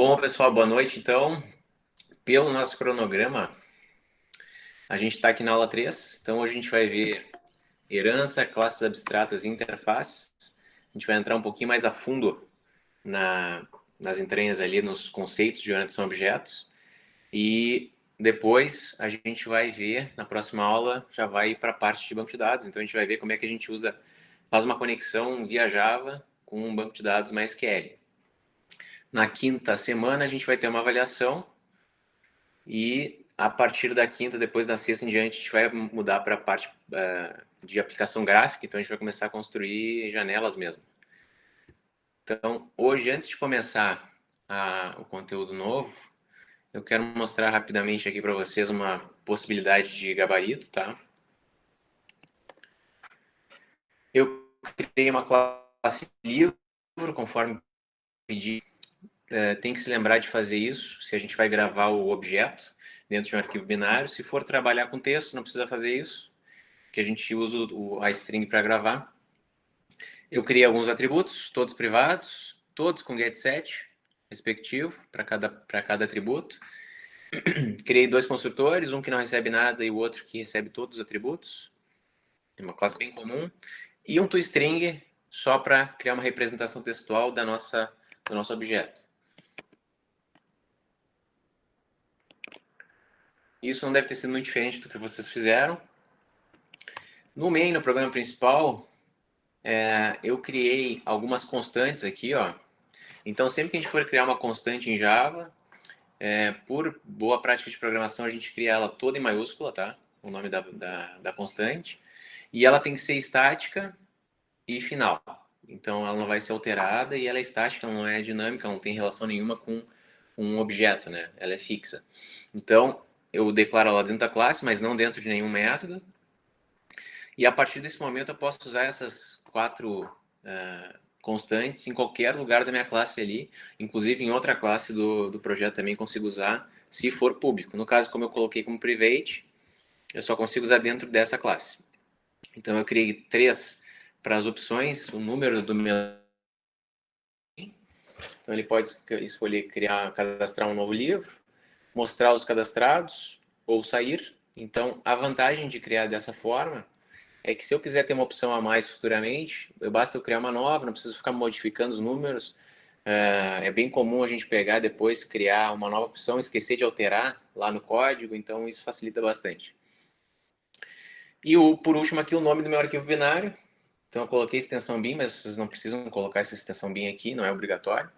Bom, pessoal, boa noite. Então, pelo nosso cronograma, a gente está aqui na aula 3. Então, hoje a gente vai ver herança, classes abstratas e interfaces. A gente vai entrar um pouquinho mais a fundo nas entranhas ali, nos conceitos de orientação a objetos. E depois a gente vai ver, na próxima aula, já vai para a parte de banco de dados. Então, a gente vai ver como é que a gente faz uma conexão via Java com um banco de dados MySQL. Na quinta semana, a gente vai ter uma avaliação. E a partir da quinta, depois da sexta em diante, a gente vai mudar para a parte de aplicação gráfica. Então, a gente vai começar a construir janelas mesmo. Então, hoje, antes de começar o conteúdo novo, eu quero mostrar rapidamente aqui para vocês uma possibilidade de gabarito, tá? Eu criei uma classe livro, conforme pedi. Tem que se lembrar de fazer isso se a gente vai gravar o objeto dentro de um arquivo binário. Se for trabalhar com texto, não precisa fazer isso, que a gente usa a string para gravar. Eu criei alguns atributos, todos privados, todos com getSet respectivo para cada atributo. Criei dois construtores, um que não recebe nada e o outro que recebe todos os atributos. É uma classe bem comum. E um toString só para criar uma representação textual do nosso objeto. Isso não deve ter sido muito diferente do que vocês fizeram. No main, no programa principal, eu criei algumas constantes aqui, ó. Então, sempre que a gente for criar uma constante em Java, por boa prática de programação, a gente cria ela toda em maiúscula, tá? O nome da constante. E ela tem que ser estática e final. Então, ela não vai ser alterada e ela é estática, ela não é dinâmica, ela não tem relação nenhuma com um objeto, né? Ela é fixa. Então, eu declaro ela dentro da classe, mas não dentro de nenhum método. E a partir desse momento eu posso usar essas quatro constantes em qualquer lugar da minha classe ali, inclusive em outra classe do projeto também consigo usar, se for público. No caso, como eu coloquei como private, eu só consigo usar dentro dessa classe. Então eu criei 3 para as opções, o número do meu... Então ele pode escolher cadastrar um novo livro, mostrar os cadastrados ou sair. Então a vantagem de criar dessa forma é que se eu quiser ter uma opção a mais futuramente, basta eu criar uma nova, não preciso ficar modificando os números. É bem comum a gente pegar depois, criar uma nova opção, esquecer de alterar lá no código, então isso facilita bastante. E por último aqui o nome do meu arquivo binário. Então eu coloquei extensão bin, mas vocês não precisam colocar essa extensão bin aqui, não é obrigatório.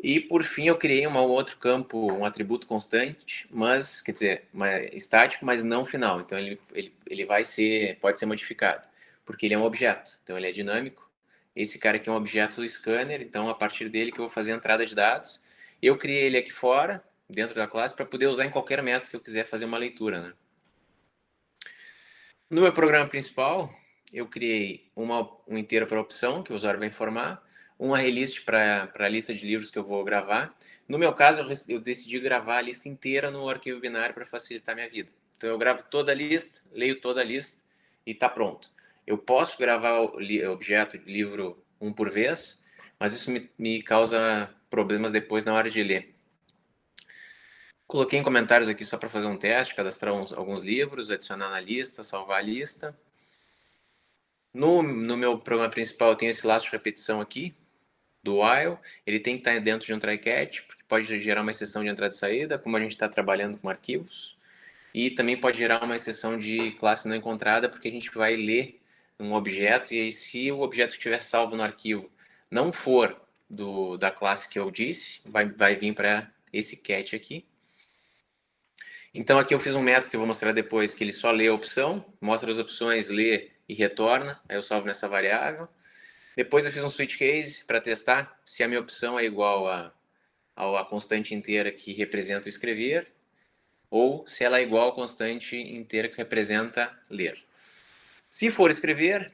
E por fim eu criei um outro campo, um atributo constante, mas, quer dizer, estático, mas não final. Então ele pode ser modificado, porque ele é um objeto, então ele é dinâmico. Esse cara aqui é um objeto do scanner, então a partir dele que eu vou fazer a entrada de dados. Eu criei ele aqui fora, dentro da classe, para poder usar em qualquer método que eu quiser fazer uma leitura, né? No meu programa principal, eu criei um inteiro para opção, que o usuário vai informar, uma relist para a lista de livros que eu vou gravar. No meu caso, eu decidi gravar a lista inteira no arquivo binário para facilitar a minha vida. Então, eu gravo toda a lista, leio toda a lista e está pronto. Eu posso gravar o objeto, livro, um por vez, mas isso me causa problemas depois na hora de ler. Coloquei em comentários aqui só para fazer um teste, cadastrar alguns livros, adicionar na lista, salvar a lista. No meu programa principal, eu tenho esse laço de repetição aqui, do while. Ele tem que estar dentro de um try-catch, porque pode gerar uma exceção de entrada e saída, como a gente está trabalhando com arquivos. E também pode gerar uma exceção de classe não encontrada, porque a gente vai ler um objeto, e aí se o objeto que estiver salvo no arquivo não for da classe que eu disse, vai vir para esse cat aqui. Então aqui eu fiz um método que eu vou mostrar depois, que ele só lê a opção, mostra as opções, lê e retorna, aí eu salvo nessa variável. Depois eu fiz um switch case para testar se a minha opção é igual a constante inteira que representa o escrever, ou se ela é igual à constante inteira que representa ler. Se for escrever,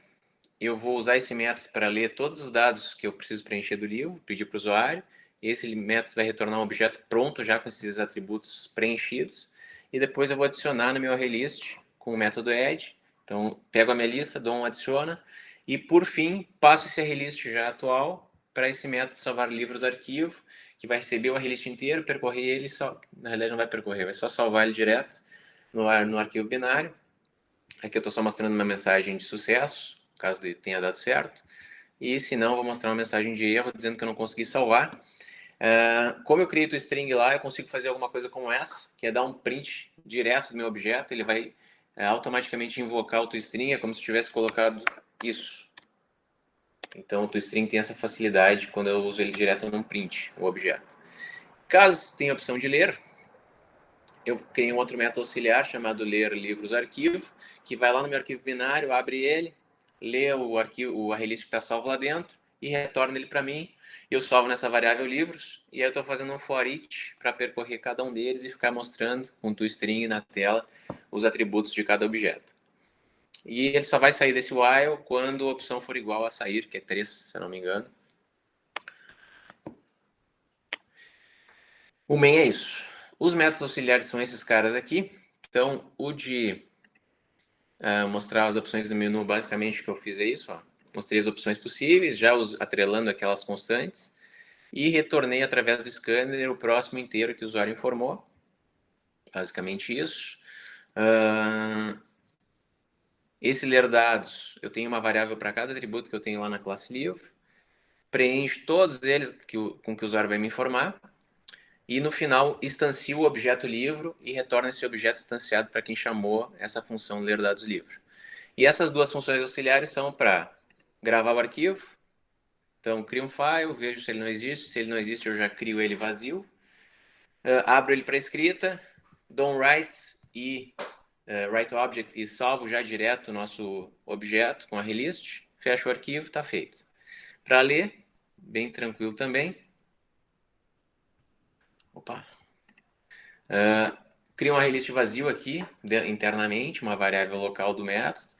eu vou usar esse método para ler todos os dados que eu preciso preencher do livro, pedir para o usuário. Esse método vai retornar um objeto pronto, já com esses atributos preenchidos. E depois eu vou adicionar no meu arraylist com o método add. Então, pego a minha lista, dou um adiciona. E, por fim, passo esse arraylist já atual para esse método salvar livros arquivo, que vai receber o array-list inteiro, percorrer ele, só, na realidade não vai percorrer, vai só salvar ele direto no arquivo binário. Aqui eu estou só mostrando uma mensagem de sucesso, caso tenha dado certo. E se não, vou mostrar uma mensagem de erro, dizendo que eu não consegui salvar. Como eu criei o string lá, eu consigo fazer alguma coisa como essa, que é dar um print direto do meu objeto. Ele vai automaticamente invocar o toString, é como se tivesse colocado isso. Então o toString tem essa facilidade quando eu uso ele direto num print, o objeto. Caso tenha a opção de ler, eu criei um outro método auxiliar chamado ler livros arquivo, que vai lá no meu arquivo binário, abre ele, lê o arquivo, o array-list que está salvo lá dentro e retorna ele para mim. Eu salvo nessa variável livros e aí eu estou fazendo um for each para percorrer cada um deles e ficar mostrando com toString na tela os atributos de cada objeto. E ele só vai sair desse while quando a opção for igual a sair, que é 3, se eu não me engano. O main é isso. Os métodos auxiliares são esses caras aqui. Então, o de mostrar as opções do menu, basicamente o que eu fiz é isso. Ó. Mostrei as opções possíveis, já atrelando aquelas constantes. E retornei através do scanner o próximo inteiro que o usuário informou. Basicamente isso. Esse ler dados, eu tenho uma variável para cada atributo que eu tenho lá na classe livro. Preencho todos eles com que o usuário vai me informar. E no final, instancio o objeto livro e retorna esse objeto instanciado para quem chamou essa função ler dados livro. E essas duas funções auxiliares são para gravar o arquivo. Então, crio um file, vejo se ele não existe. Se ele não existe, eu já crio ele vazio. Abro ele para escrita, dou um write e write object e salvo já direto o nosso objeto com a array-list. Fecho o arquivo, está feito. Para ler, bem tranquilo também. Opa. Crio um array-list vazio aqui, internamente, uma variável local do método.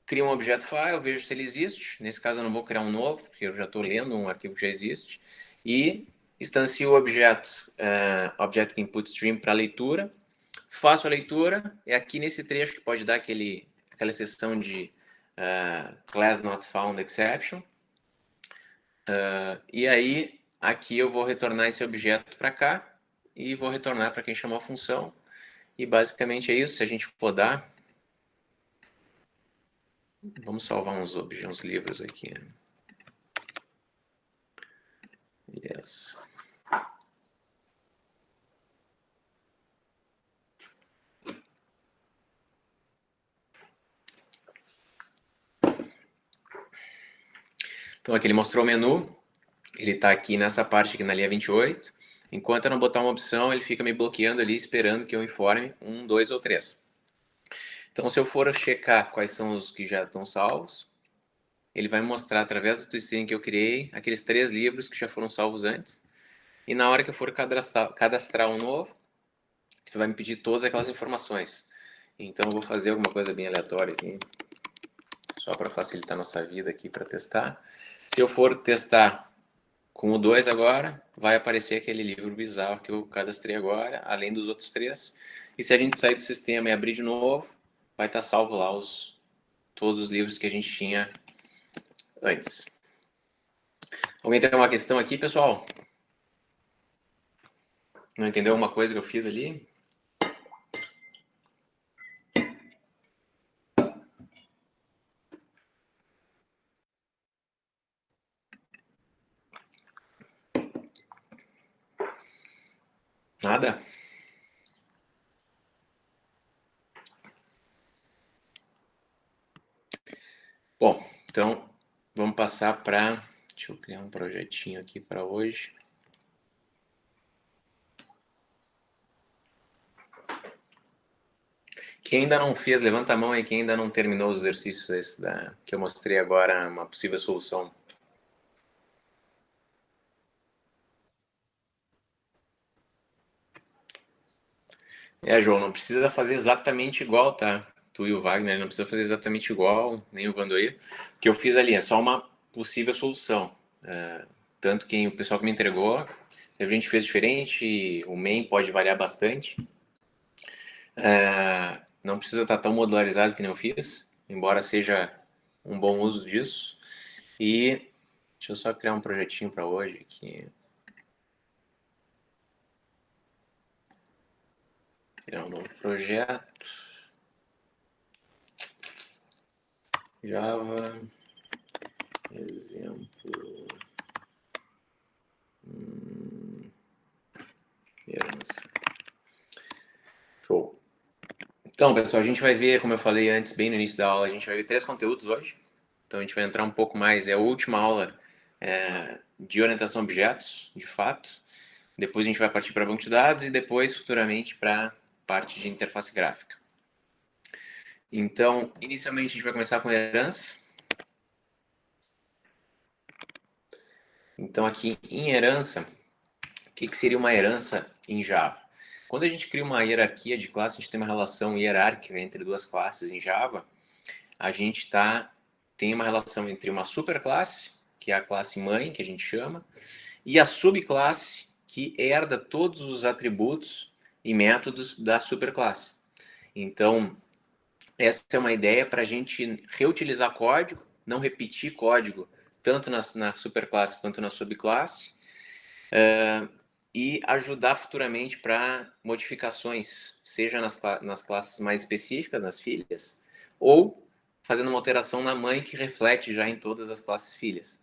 Crio um objeto file, vejo se ele existe. Nesse caso eu não vou criar um novo, porque eu já estou lendo um arquivo que já existe. E instancio o objeto, object input stream para leitura. Faço a leitura, é aqui nesse trecho que pode dar aquela exceção de class not found exception. E aí, aqui eu vou retornar esse objeto para cá e vou retornar para quem chamou a função. E basicamente é isso. Se a gente rodar, vamos salvar uns livros aqui. Yes. Então aqui ele mostrou o menu. Ele está aqui nessa parte aqui na linha 28. Enquanto eu não botar uma opção, ele fica me bloqueando ali, esperando que eu informe 1, 2 ou 3. Então, se eu for checar quais são os que já estão salvos, ele vai me mostrar, através do toString que eu criei, aqueles 3 livros que já foram salvos antes. E na hora que eu for cadastrar um novo, ele vai me pedir todas aquelas informações. Então, eu vou fazer alguma coisa bem aleatória aqui, só para facilitar a nossa vida aqui para testar. Se eu for testar com o 2 agora, vai aparecer aquele livro bizarro que eu cadastrei agora, além dos outros 3. E se a gente sair do sistema e abrir de novo, vai estar salvo lá todos os livros que a gente tinha antes. Alguém tem uma questão aqui, pessoal? Não entendeu alguma coisa que eu fiz ali? Nada? Bom, então vamos passar para... Deixa eu criar um projetinho aqui para hoje. Quem ainda não fez, levanta a mão aí, quem ainda não terminou os exercícios que eu mostrei agora, uma possível solução. João, não precisa fazer exatamente igual, tá? Tu e o Wagner não precisa fazer exatamente igual, nem o Vandoir. O que eu fiz ali é só uma possível solução. Tanto que o pessoal que me entregou, a gente fez diferente, o main pode variar bastante. Não precisa estar tão modularizado que nem eu fiz, embora seja um bom uso disso. E Deixa eu só criar um projetinho para hoje aqui. Criar um novo projeto. Java. Exemplo. Herança. Show. Então, pessoal, a gente vai ver, como eu falei antes, bem no início da aula, a gente vai ver 3 conteúdos hoje. Então, a gente vai entrar um pouco mais, é a última aula de orientação a objetos, de fato. Depois a gente vai partir para banco de dados e depois, futuramente, para parte de interface gráfica. Então, inicialmente, a gente vai começar com herança. Então, aqui em herança, o que seria uma herança em Java? Quando a gente cria uma hierarquia de classe, a gente tem uma relação hierárquica entre duas classes em Java. A gente tem uma relação entre uma superclasse, que é a classe mãe, que a gente chama, e a subclasse, que herda todos os atributos e métodos da superclasse. Então, essa é uma ideia para a gente reutilizar código, não repetir código tanto na superclasse quanto na subclasse, e ajudar futuramente para modificações, seja nas classes mais específicas, nas filhas, ou fazendo uma alteração na mãe que reflete já em todas as classes filhas.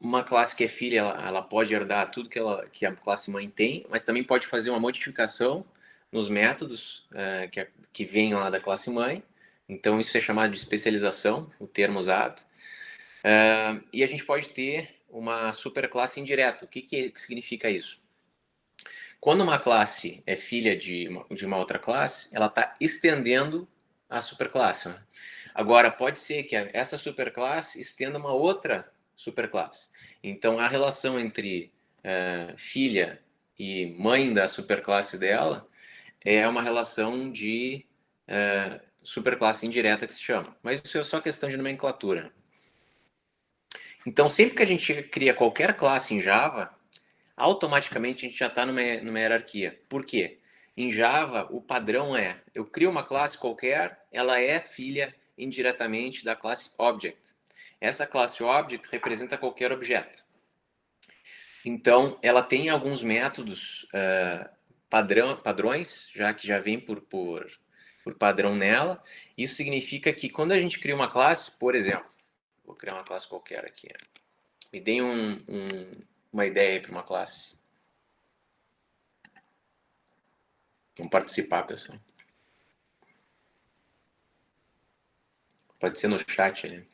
Uma classe que é filha, ela pode herdar tudo que a classe mãe tem, mas também pode fazer uma modificação nos métodos que vêm lá da classe mãe. Então, isso é chamado de especialização, o termo usado. E a gente pode ter uma superclasse indireta. O que significa isso? Quando uma classe é filha de uma outra classe, ela está estendendo a superclasse. Né? Agora, pode ser que essa superclasse estenda uma outra superclasse. Então, a relação entre filha e mãe da superclasse dela é uma relação de superclasse indireta que se chama. Mas isso é só questão de nomenclatura. Então, sempre que a gente cria qualquer classe em Java, automaticamente a gente já está numa hierarquia. Por quê? Em Java, o padrão é, eu crio uma classe qualquer, ela é filha indiretamente da classe Object. Essa classe Object representa qualquer objeto. Então, ela tem alguns métodos padrões, que já vem por padrão nela. Isso significa que quando a gente cria uma classe, por exemplo, vou criar uma classe qualquer aqui. Me deem uma ideia para uma classe. Vamos participar, pessoal. Pode ser no chat ali.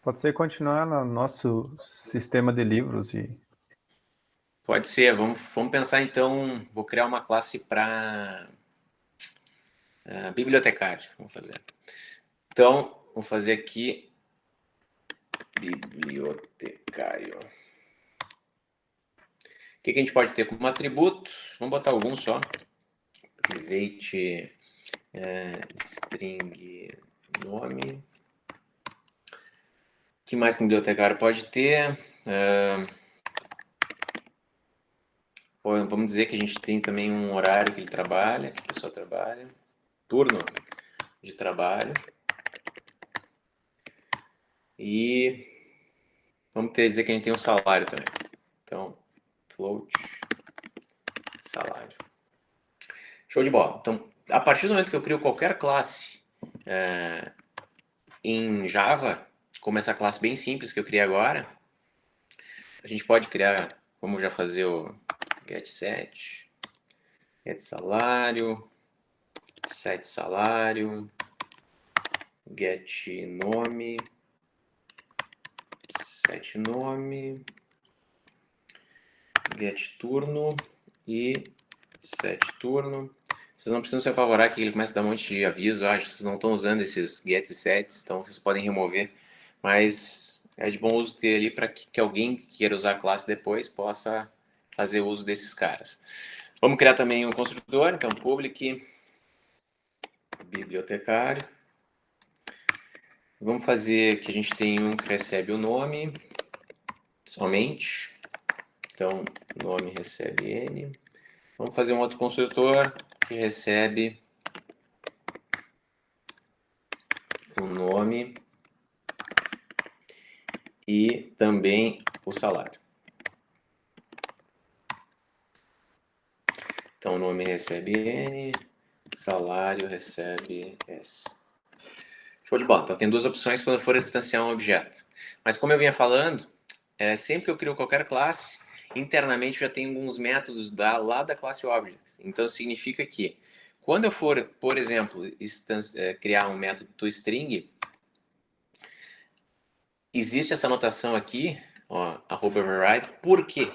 Pode ser continuar no nosso sistema de livros e... Pode ser. Vamos pensar então. Vou criar uma classe para bibliotecário. Vamos fazer. Então, vou fazer aqui bibliotecário. O que a gente pode ter como atributo? Vamos botar alguns só. Private string nome. O que mais que o bibliotecário pode ter? Vamos dizer que a gente tem também um horário que ele trabalha, que a pessoa trabalha. Turno de trabalho. E vamos dizer que a gente tem um salário também. Então, float, salário. Show de bola. Então, a partir do momento que eu crio qualquer classe em Java, como essa classe bem simples que eu criei agora, a gente pode criar, vamos já fazer o getSet, getSalário, setSalário, getNome, setNome, getTurno e setTurno. Vocês não precisam se apavorar que ele começa a dar um monte de aviso. Acho que vocês não estão usando esses gets e sets, então vocês podem remover. Mas é de bom uso ter ali para que alguém que queira usar a classe depois possa fazer uso desses caras. Vamos criar também um construtor, então public bibliotecário. Vamos fazer que a gente tem um que recebe o nome somente. Então, nome recebe N. Vamos fazer um outro construtor que recebe o nome e também o salário. Então, o nome recebe N, salário recebe S. Show de bola. Então, tem duas opções quando for instanciar um objeto. Mas como eu vinha falando, sempre que eu crio qualquer classe, internamente já tem alguns métodos lá da classe Object. Então, significa que quando eu for, por exemplo, criar um método toString, existe essa anotação aqui, ó, @override. Por quê?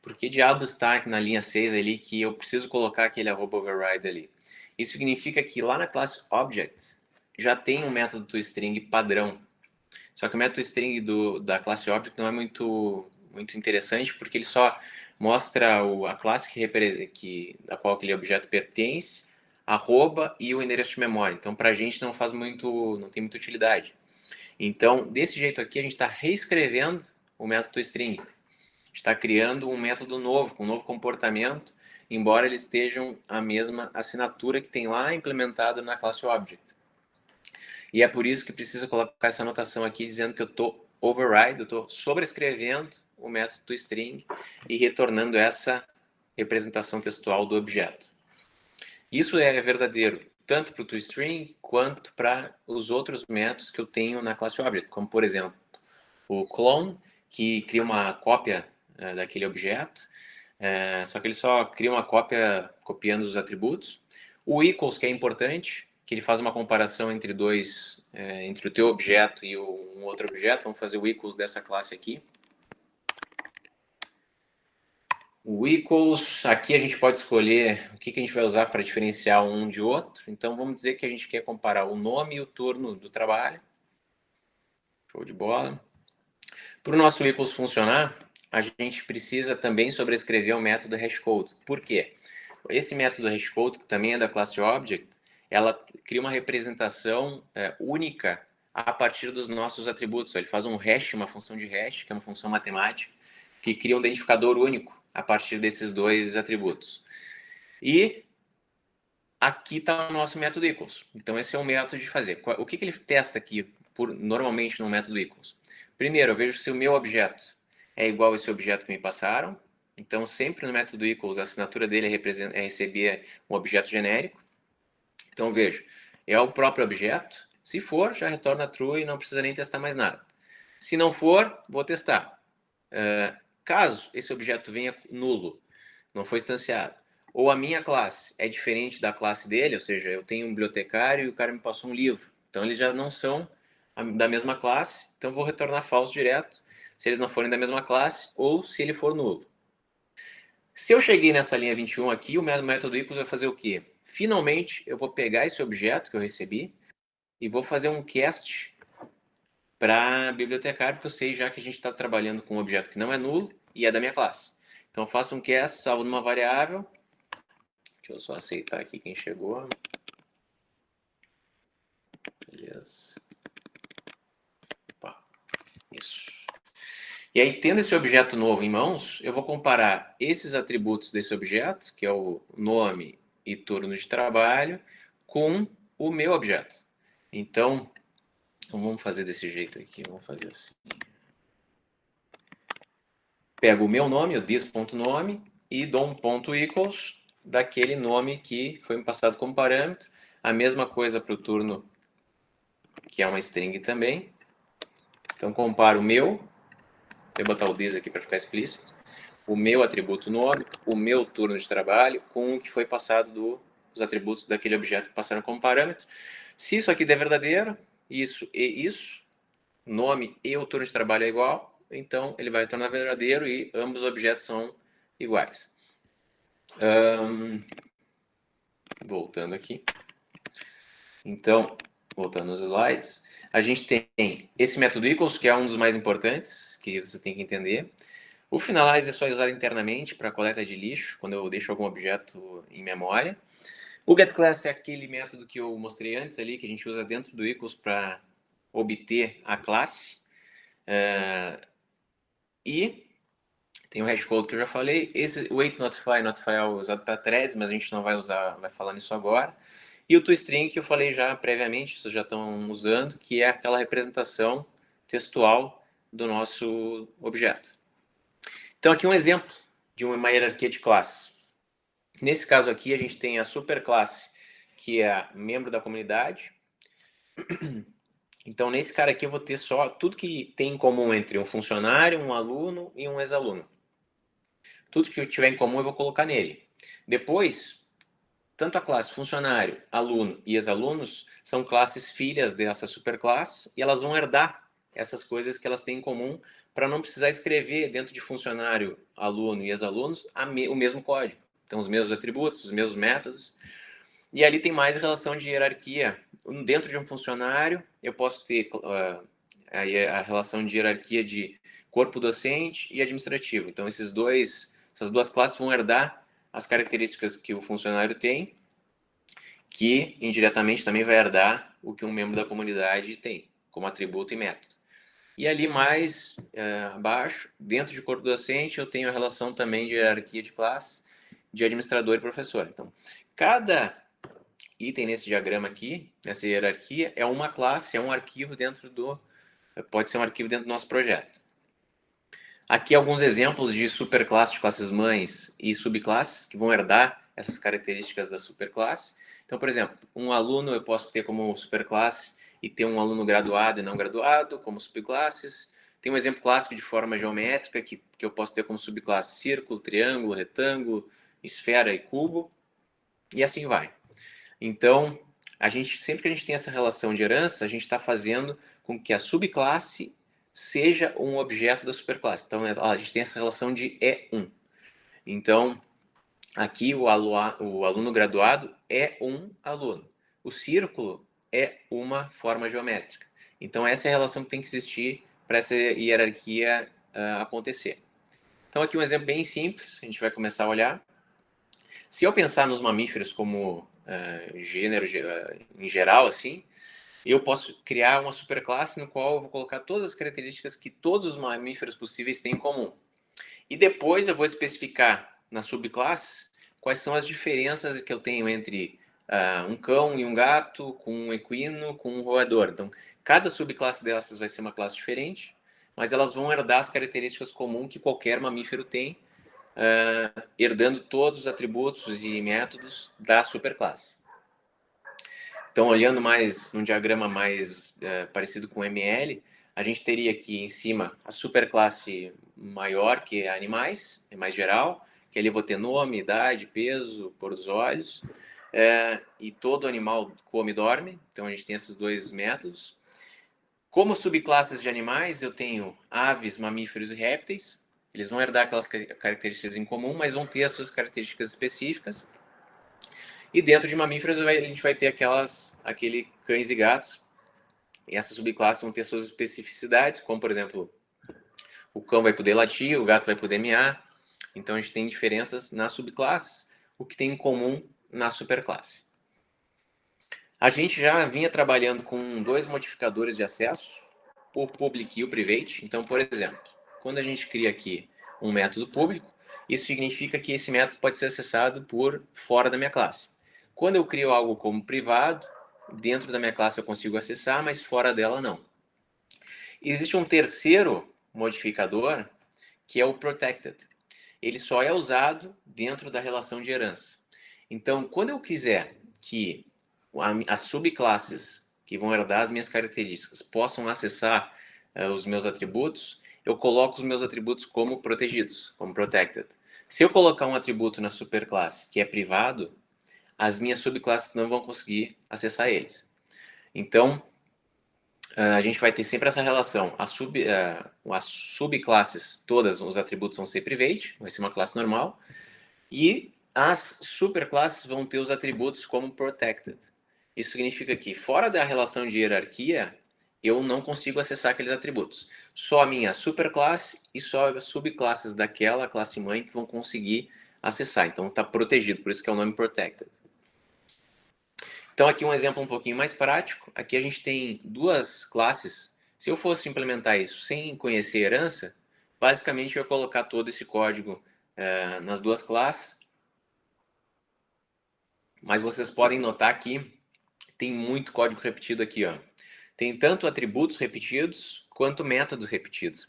Por que diabos está aqui na linha 6 ali que eu preciso colocar aquele @override ali? Isso significa que lá na classe Object já tem um método toString padrão. Só que o método toString da classe Object não é muito interessante, porque ele só mostra a classe da qual aquele objeto pertence, arroba e o endereço de memória. Então, para a gente não tem muita utilidade. Então, desse jeito aqui, a gente está reescrevendo o método toString. Está criando um método novo, com um novo comportamento, embora eles estejam a mesma assinatura que tem lá implementado na classe Object. E é por isso que precisa colocar essa anotação aqui, dizendo que eu estou override, eu estou sobrescrevendo o método toString e retornando essa representação textual do objeto. Isso é verdadeiro tanto para o toString quanto para os outros métodos que eu tenho na classe Object, como, por exemplo, o clone, que cria uma cópia daquele objeto, só que ele só cria uma cópia copiando os atributos. O equals, que é importante, que ele faz uma comparação entre entre o teu objeto e um outro objeto. Vamos fazer o equals dessa classe aqui. O equals, aqui a gente pode escolher o que a gente vai usar para diferenciar um de outro. Então, vamos dizer que a gente quer comparar o nome e o turno do trabalho. Show de bola. Para o nosso equals funcionar, a gente precisa também sobrescrever o método hashcode. Por quê? Esse método hashcode, que também é da classe Object, ela cria uma representação única a partir dos nossos atributos. Ele faz um hash, uma função de hash, que é uma função matemática, que cria um identificador único a partir desses dois atributos. E aqui está o nosso método equals. Então, esse é o método de fazer. O que ele testa aqui, normalmente, no método equals? Primeiro, eu vejo se o meu objeto é igual a esse objeto que me passaram. Então, sempre no método equals, a assinatura dele é receber um objeto genérico. Então, vejo, é o próprio objeto. Se for, já retorna true e não precisa nem testar mais nada. Se não for, vou testar. Caso esse objeto venha nulo, não foi instanciado, ou a minha classe é diferente da classe dele, ou seja, eu tenho um bibliotecário e o cara me passou um livro. Então, eles já não são da mesma classe, então vou retornar falso direto, se eles não forem da mesma classe, ou se ele for nulo. Se eu cheguei nessa linha 21 aqui, o método equals vai fazer o quê? Finalmente, eu vou pegar esse objeto que eu recebi e vou fazer um cast para bibliotecário, porque eu sei já que a gente está trabalhando com um objeto que não é nulo e é da minha classe. Então, eu faço um cast, salvo numa variável. Deixa eu só aceitar aqui quem chegou. Beleza. Opa, isso. E aí, tendo esse objeto novo em mãos, eu vou comparar esses atributos desse objeto, que é o nome e turno de trabalho, com o meu objeto. Então, vamos fazer desse jeito aqui. Vamos fazer assim. Pego o meu nome, o this.nome, e dou um ponto equals daquele nome que foi me passado como parâmetro. A mesma coisa para o turno, que é uma string também. Então, comparo o meu. Vou botar o this aqui para ficar explícito. O meu atributo nome, o meu turno de trabalho, com o que foi passado dos atributos daquele objeto que passaram como parâmetro. Se isso aqui der verdadeiro, isso e isso, nome e o turno de trabalho é igual, então ele vai retornar verdadeiro e ambos os objetos são iguais. Voltando aqui. Então, voltando nos slides, a gente tem esse método equals, que é um dos mais importantes, que vocês têm que entender. O finalize é só usado internamente para coleta de lixo, quando eu deixo algum objeto em memória. O getClass é aquele método que eu mostrei antes ali, que a gente usa dentro do equals para obter a classe. E tem o hashcode que eu já falei. Esse wait notify é usado para threads, mas a gente não vai usar, vai falar nisso agora. E o toString que eu falei já previamente, vocês já estão usando, que é aquela representação textual do nosso objeto. Então aqui um exemplo de uma hierarquia de classes. Nesse caso aqui a gente tem a superclasse, que é membro da comunidade. Então nesse cara aqui eu vou ter só tudo que tem em comum entre um funcionário, um aluno e um ex-aluno. Tudo que eu tiver em comum eu vou colocar nele. Depois, tanto a classe funcionário, aluno e ex-alunos são classes filhas dessa superclasse e elas vão herdar essas coisas que elas têm em comum para não precisar escrever dentro de funcionário, aluno e ex-alunos o mesmo código. Então, os mesmos atributos, os mesmos métodos. E ali tem mais relação de hierarquia. Dentro de um funcionário, eu posso ter a relação de hierarquia de corpo docente e administrativo. Então, essas duas classes vão herdar as características que o funcionário tem, que indiretamente também vai herdar o que um membro da comunidade tem, como atributo e método. E ali mais abaixo, dentro de corpo docente, eu tenho a relação também de hierarquia de classe, de administrador e professor. Então, cada item nesse diagrama aqui, nessa hierarquia, é uma classe, é um arquivo dentro do... Pode ser um arquivo dentro do nosso projeto. Aqui alguns exemplos de superclasses, classes mães e subclasses que vão herdar essas características da superclasse. Então, por exemplo, um aluno eu posso ter como superclasse e ter um aluno graduado e não graduado como subclasses. Tem um exemplo clássico de forma geométrica que eu posso ter como subclasse círculo, triângulo, retângulo, esfera e cubo. E assim vai. Então, sempre que a gente tem essa relação de herança, a gente está fazendo com que a subclasse seja um objeto da superclasse. Então, a gente tem essa relação de E1. Então, aqui o aluno graduado é um aluno. O círculo é uma forma geométrica. Então, essa é a relação que tem que existir para essa hierarquia acontecer. Então, aqui um exemplo bem simples, a gente vai começar a olhar. Se eu pensar nos mamíferos como gênero em geral, assim, eu posso criar uma superclasse no qual eu vou colocar todas as características que todos os mamíferos possíveis têm em comum. E depois eu vou especificar na subclasse quais são as diferenças que eu tenho entre um cão e um gato, com um equino, com um roedor. Então, cada subclasse dessas vai ser uma classe diferente, mas elas vão herdar as características comuns que qualquer mamífero tem, herdando todos os atributos e métodos da superclasse. Então, olhando mais num diagrama mais parecido com ML, a gente teria aqui em cima a superclasse maior, que é animais, é mais geral, que ali eu vou ter nome, idade, peso, cor dos olhos, e todo animal come e dorme, então a gente tem esses dois métodos. Como subclasses de animais, eu tenho aves, mamíferos e répteis. Eles vão herdar aquelas características em comum, mas vão ter as suas características específicas. E dentro de mamíferos a gente vai ter aquele cães e gatos. E essas subclasses vão ter suas especificidades, como por exemplo, o cão vai poder latir, o gato vai poder miar. Então a gente tem diferenças nas subclasses, o que tem em comum na superclasse. A gente já vinha trabalhando com dois modificadores de acesso, o public e o private. Então, por exemplo, quando a gente cria aqui um método público, isso significa que esse método pode ser acessado por fora da minha classe. Quando eu crio algo como privado, dentro da minha classe eu consigo acessar, mas fora dela não. Existe um terceiro modificador, que é o protected. Ele só é usado dentro da relação de herança. Então, quando eu quiser que as subclasses que vão herdar as minhas características possam acessar os meus atributos, eu coloco os meus atributos como protegidos, como protected. Se eu colocar um atributo na superclasse que é privado, as minhas subclasses não vão conseguir acessar eles. Então, a gente vai ter sempre essa relação. As subclasses, todas os atributos vão ser private, vai ser uma classe normal, e as superclasses vão ter os atributos como protected. Isso significa que, fora da relação de hierarquia, eu não consigo acessar aqueles atributos. Só a minha superclasse e só as subclasses daquela classe mãe que vão conseguir acessar. Então, está protegido, por isso que é o nome protected. Então, aqui um exemplo um pouquinho mais prático. Aqui a gente tem duas classes. Se eu fosse implementar isso sem conhecer herança, basicamente eu ia colocar todo esse código nas duas classes. mas vocês podem notar que tem muito código repetido aqui, ó. Tem tanto atributos repetidos quanto métodos repetidos.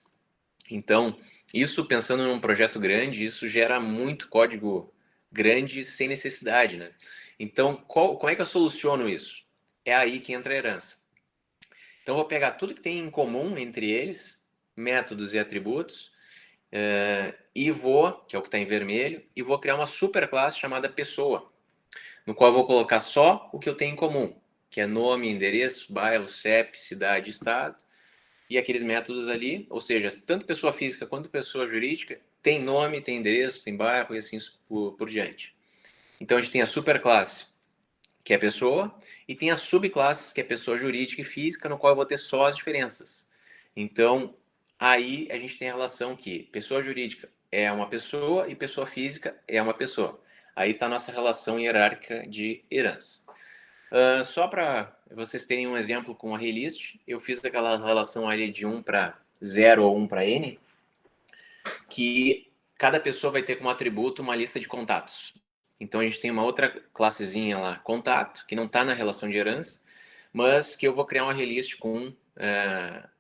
Então, isso pensando num projeto grande, isso gera muito código grande sem necessidade, né? Então, como é que eu soluciono isso? É aí que entra a herança. Então, eu vou pegar tudo que tem em comum entre eles, métodos e atributos, e vou, que é o que está em vermelho, e vou criar uma superclasse chamada pessoa, no qual eu vou colocar só o que eu tenho em comum, que é nome, endereço, bairro, CEP, cidade, estado, e aqueles métodos ali, ou seja, tanto pessoa física quanto pessoa jurídica, tem nome, tem endereço, tem bairro e assim por diante. Então a gente tem a superclasse, que é pessoa, e tem as subclasses, que é pessoa jurídica e física, no qual eu vou ter só as diferenças. Então, aí a gente tem a relação que pessoa jurídica é uma pessoa e pessoa física é uma pessoa. Aí está a nossa relação hierárquica de herança. Só para vocês terem um exemplo com a relist, eu fiz aquela relação ali de 1 para 0 ou 1 para n, que cada pessoa vai ter como atributo uma lista de contatos. Então a gente tem uma outra classezinha lá, contato, que não está na relação de herança, mas que eu vou criar uma relist com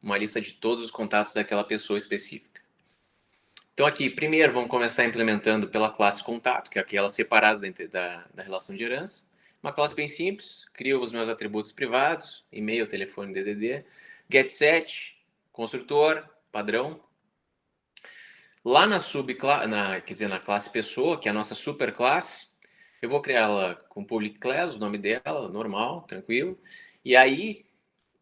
uma lista de todos os contatos daquela pessoa específica. Então aqui, primeiro vamos começar implementando pela classe contato, que é aquela separada da relação de herança. Uma classe bem simples, crio os meus atributos privados, e-mail, telefone, DDD, getSet, construtor, padrão. Lá na na classe pessoa, que é a nossa superclasse, eu vou criar ela com public class, o nome dela, normal, tranquilo. E aí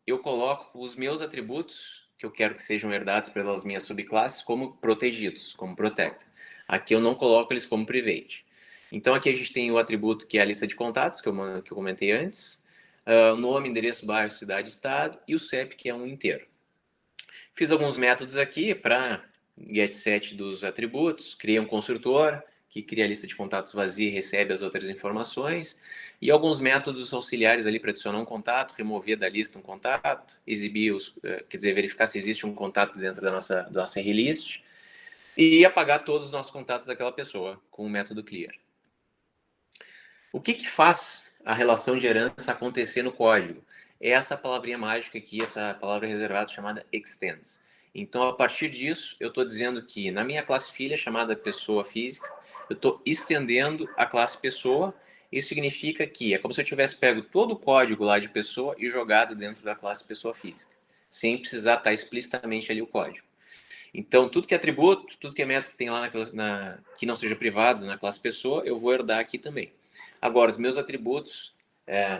eu coloco os meus atributos que eu quero que sejam herdados pelas minhas subclasses como protegidos, como protected. Aqui eu não coloco eles como private. Então aqui a gente tem o atributo que é a lista de contatos, que eu comentei antes, nome, endereço, bairro, cidade, estado, e o CEP, que é um inteiro. Fiz alguns métodos aqui para getSet dos atributos, criei um construtor, que cria a lista de contatos vazia e recebe as outras informações, e alguns métodos auxiliares ali para adicionar um contato, remover da lista um contato, exibir quer dizer, verificar se existe um contato dentro da nossa relist, e apagar todos os nossos contatos daquela pessoa com o método clear. O que faz a relação de herança acontecer no código? É essa palavrinha mágica aqui, essa palavra reservada chamada extends. Então, a partir disso, eu estou dizendo que na minha classe filha, chamada pessoa física, eu estou estendendo a classe pessoa. Isso significa que é como se eu tivesse pego todo o código lá de pessoa e jogado dentro da classe pessoa física, sem precisar estar explicitamente ali o código. Então, tudo que é atributo, tudo que é método que tem lá que não seja privado na classe pessoa, eu vou herdar aqui também. Agora, os meus atributos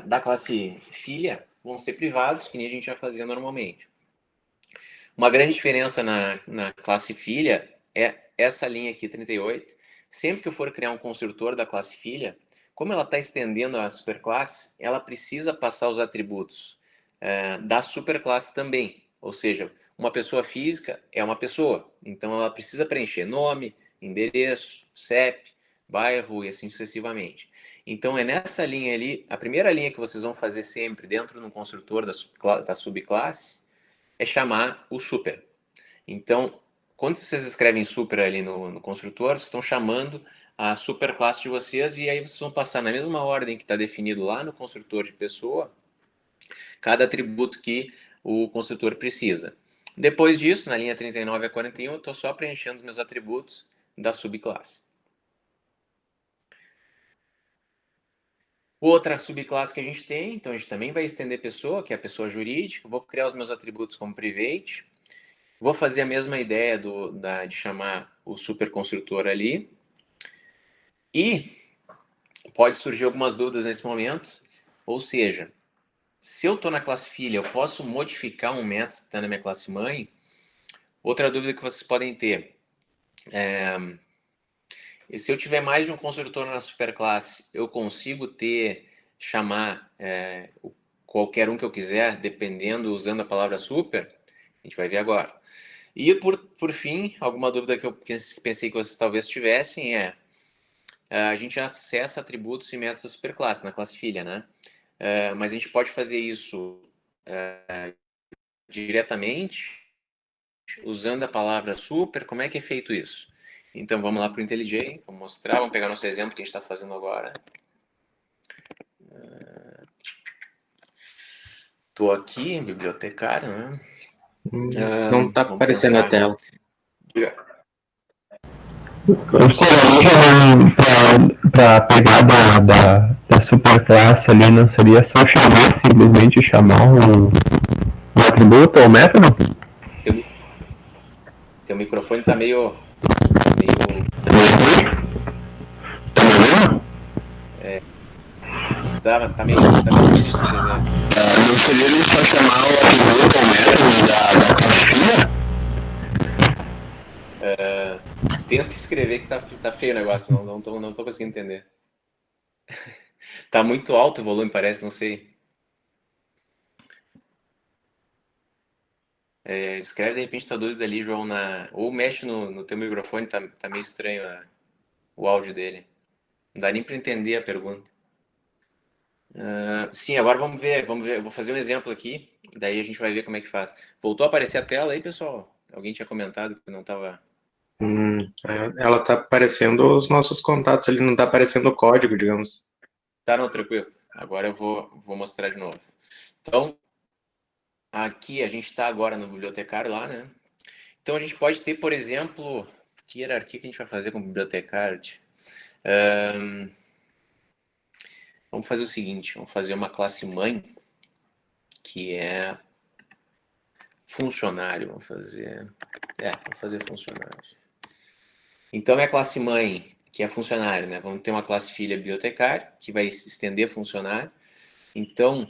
da classe filha vão ser privados, que nem a gente já fazia normalmente. Uma grande diferença na classe filha é essa linha aqui, 38. Sempre que eu for criar um construtor da classe filha, como ela está estendendo a superclasse, ela precisa passar os atributos da superclasse também. Ou seja, uma pessoa física é uma pessoa, então ela precisa preencher nome, endereço, CEP, bairro e assim sucessivamente. Então é nessa linha ali, a primeira linha que vocês vão fazer sempre dentro de um construtor da subclasse é chamar o super. Então, quando vocês escrevem super ali no construtor, vocês estão chamando a superclasse de vocês e aí vocês vão passar na mesma ordem que está definido lá no construtor de pessoa, cada atributo que o construtor precisa. Depois disso, na linha 39 a 41, eu estou só preenchendo os meus atributos da subclasse. Outra subclasse que a gente tem, então a gente também vai estender pessoa, que é a pessoa jurídica. Vou criar os meus atributos como private. Vou fazer a mesma ideia de chamar o superconstrutor ali. E pode surgir algumas dúvidas nesse momento. Ou seja, se eu estou na classe filha, eu posso modificar um método que está na minha classe mãe? Outra dúvida que vocês podem ter. Se eu tiver mais de um construtor na superclasse, eu consigo chamar qualquer um que eu quiser, dependendo, usando a palavra super? A gente vai ver agora. E, por fim, alguma dúvida que eu pensei que vocês talvez tivessem a gente acessa atributos e métodos da superclasse, na classe filha, né? Mas a gente pode fazer isso diretamente, usando a palavra super. Como é que é feito isso? Então, vamos lá para o IntelliJ, vamos mostrar, vamos pegar nosso exemplo que a gente está fazendo agora. Tô aqui, bibliotecário, né? Não tá Vamos aparecendo a pensar. tela. Para pegar da superclasse ali, não seria só chamar, simplesmente chamar um atributo ou método? Teu microfone tá meio tá meio difícil de entender. Não seria ele só chamar o atributo ou método da classe? Tenta escrever que tá feio o negócio, não tô conseguindo entender. Tá muito alto o volume, parece, não sei. Escreve de repente tua dúvida ali, João, ou mexe no teu microfone, tá meio estranho o áudio dele. Não dá nem para entender a pergunta. Sim, agora vamos ver. Eu vou fazer um exemplo aqui, daí a gente vai ver como é que faz. Voltou a aparecer a tela aí, pessoal? Alguém tinha comentado que não estava. Ela tá aparecendo os nossos contatos ali, não tá aparecendo o código, digamos. Tá, não, tranquilo. Agora eu vou mostrar de novo. Então, aqui a gente está agora no bibliotecário lá, né? Então a gente pode ter, por exemplo, que hierarquia que a gente vai fazer com o bibliotecário? Vamos fazer o seguinte, vamos fazer uma classe mãe, que é funcionário, vamos fazer funcionário. Então, é a classe mãe, que é funcionário, né? Vamos ter uma classe filha bibliotecário, que vai se estender funcionário. Então,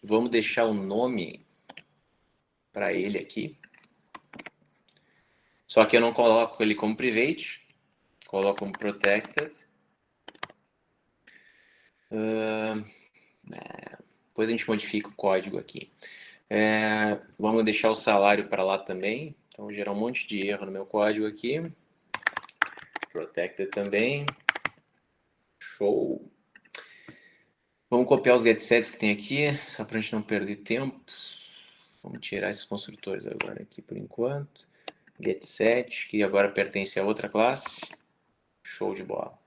vamos deixar o nome para ele aqui. Só que eu não coloco ele como private, coloco como protected. Depois a gente modifica o código aqui. Vamos deixar o salário para lá também. Então, vou gerar um monte de erro no meu código aqui. Protected também. Show. Vamos copiar os getsets que tem aqui, só para a gente não perder tempo. Vamos tirar esses construtores agora aqui por enquanto. Getset, que agora pertence a outra classe. Show de bola.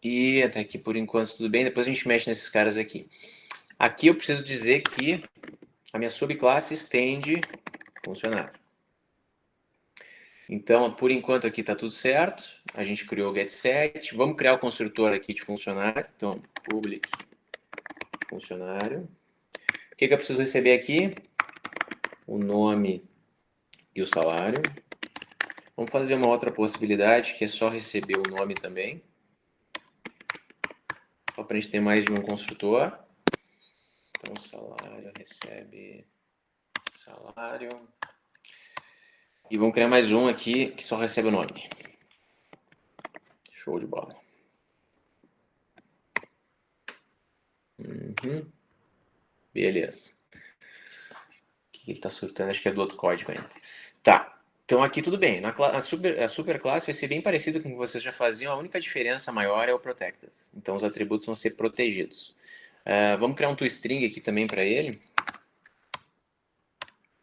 E até aqui por enquanto tudo bem. Depois a gente mexe nesses caras aqui. Aqui eu preciso dizer que a minha subclasse estende funcionário. Então, por enquanto aqui está tudo certo. A gente criou o getSet. Vamos criar o construtor aqui de funcionário. Então, public funcionário. O que eu preciso receber aqui? O nome e o salário. Vamos fazer uma outra possibilidade, que é só receber o nome também. Só para a gente ter mais de um construtor. Então, salário, recebe salário. E vamos criar mais um aqui, que só recebe o nome. Show de bola. Beleza. O que ele está surtando? Acho que é do outro código ainda. Tá. Então aqui tudo bem. A superclasse vai ser bem parecido com o que vocês já faziam. A única diferença maior é o protected. Então os atributos vão ser protegidos. Vamos criar um toString aqui também para ele.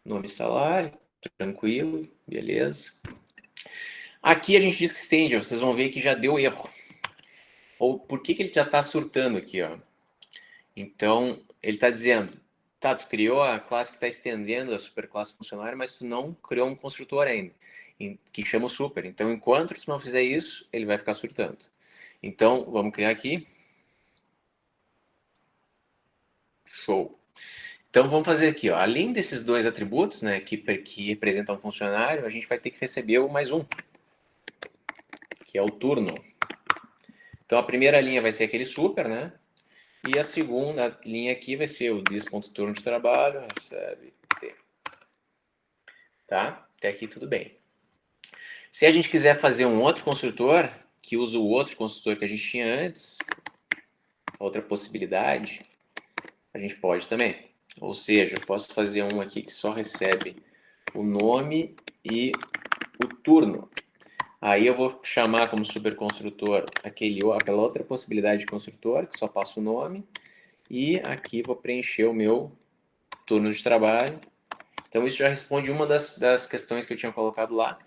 Nome e salário. Tranquilo. Beleza. Aqui a gente diz que estende. Vocês vão ver que já deu erro. Ou por que ele já está surtando aqui, ó? Então, ele está dizendo, tá, tu criou a classe que está estendendo a superclasse funcionário, mas tu não criou um construtor ainda, que chama o super. Então, enquanto tu não fizer isso, ele vai ficar surtando. Então, vamos criar aqui. Show. Então, vamos fazer aqui, ó. Além desses dois atributos, né, que representam um funcionário, a gente vai ter que receber o mais um, que é o turno. Então, a primeira linha vai ser aquele super, né? E a segunda linha aqui vai ser o dis.turno de trabalho, recebe T. Tá? Até aqui tudo bem. Se a gente quiser fazer um outro construtor, que usa o outro construtor que a gente tinha antes, outra possibilidade, a gente pode também. Ou seja, eu posso fazer um aqui que só recebe o nome e o turno. Aí eu vou chamar como superconstrutor aquela outra possibilidade de construtor, que só passa o nome. E aqui vou preencher o meu turno de trabalho. Então isso já responde uma das questões que eu tinha colocado lá.